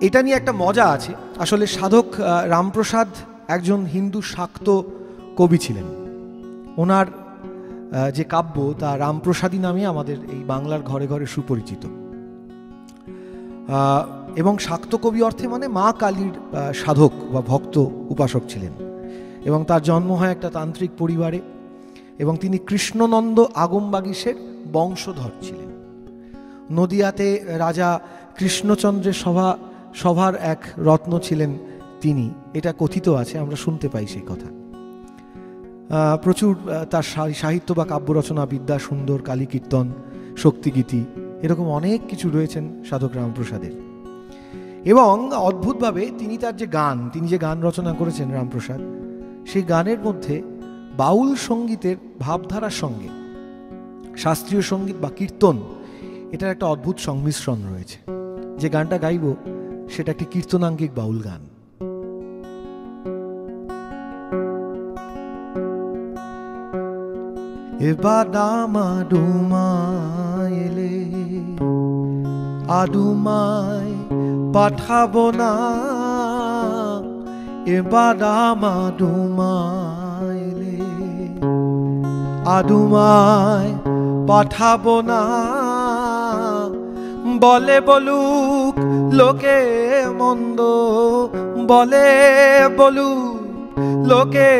এটা নিয়ে একটা মজা আছে। আসলে সাধক রামপ্রসাদ একজন হিন্দু শাক্ত কবি ছিলেন। ওনার যে কাব্য তা রামপ্রসাদী নামে আমাদের এই বাংলার ঘরে ঘরে সুপরিচিত। এবং শাক্ত কবি অর্থে মানে মা কালীর সাধক বা ভক্ত উপাসক ছিলেন। এবং তার জন্ম হয় একটা তান্ত্রিক পরিবারে, এবং তিনি কৃষ্ণনন্দ আগমবাগীশের বংশধর ছিলেন। নদিয়াতে রাজা কৃষ্ণচন্দ্রের সভার এক রত্ন ছিলেন তিনি, এটা কথিত আছে, আমরা শুনতে পাই সেই কথা। প্রচুর তার সাহিত্য বা কাব্য রচনা, বিদ্যা সুন্দর, কালী কীর্তন, শক্তিগীতি, এরকম অনেক কিছু রয়েছেন সাধক রামপ্রসাদের। এবং অদ্ভুতভাবে তিনি যে গান রচনা করেছেন রামপ্রসাদ, সেই গানের মধ্যে বাউল সঙ্গীতের ভাবধারার সঙ্গে শাস্ত্রীয় সঙ্গীত বা কীর্তন, এটার একটা অদ্ভুত সংমিশ্রণ রয়েছে। যে গানটা গাইব সেটা একটি কীর্তনাঙ্গিক বাউল গান। এবার আডুমায় এলে আডুমায় পাঠাবো না, এবার আডুমায় এলে আডুমায় পাঠাবো না। বলে বলুক লোকে মন্দ, বলে বলুক লোকে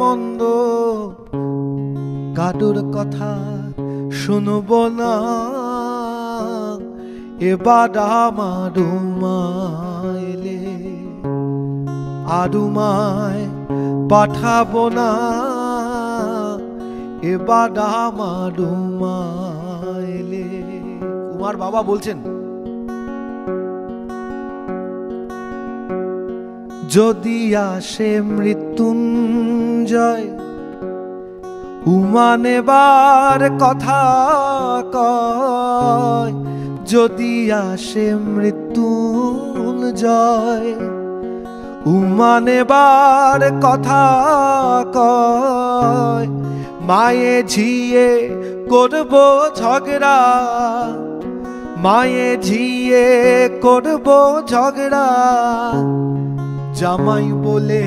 মন্দ, কারুর কথা শুনবো না। এবার আডুমায় এলে আডুমায় পাঠাবো না, এবার আডুমায় এলে। কুমার বাবা বলছেন, যদি আসে মৃত্যুঞ্জয় উমা নেবার কথা কয়, যদি আসে মৃত্যুঞ্জয় উমা নেবার কথা কয়, মায়ে ঝিয়ে করব ঝগড়া, মায়ে ঝিয়ে করব ঝগড়া, জামাই বলে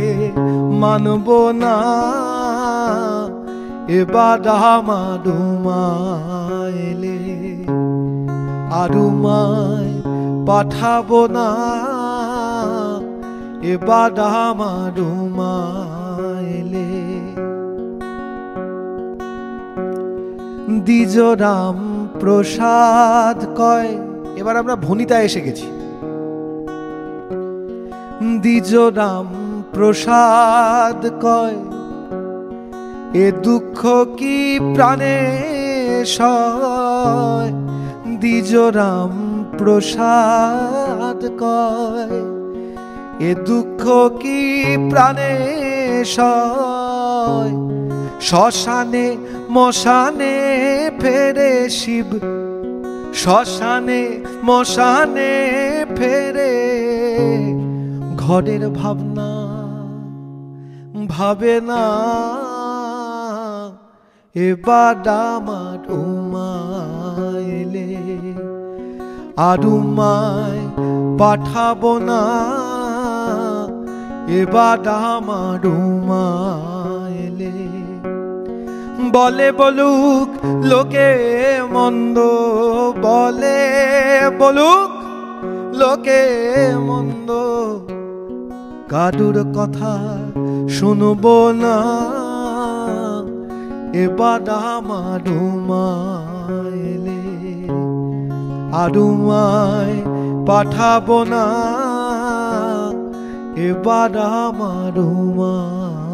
মানব না। এবার আডুমায় এলে আডুমায় পাঠাবো না, এবার আডুমায় এলে। দ্বিজ রামপ্রসাদ কয়, এবার আমরা ভনিতা এসে গেছি। দ্বিজ রামপ্রসাদ কয়, এ দুঃখ কি প্রাণে সয়। দ্বিজ রামপ্রসাদ কয়, এ দুঃখ কি প্রাণে সয়। শ্মশানে মশানে ফেরে শিব, শ্মশানে মশানে ফেরে, ঘরের ভাবনা ভাবে না। এবার আডুমায় এলে আডুমায় পাঠাবো না, এবার আডুমায় এলে। বলে বলুক লোকে মন্দ, বলে বলুক লোকে মন্দ, কারুর কথা শুনবো না। এবার আডুমায় এলে আডুমায় পাঠাবো না, এবার আডুমায়।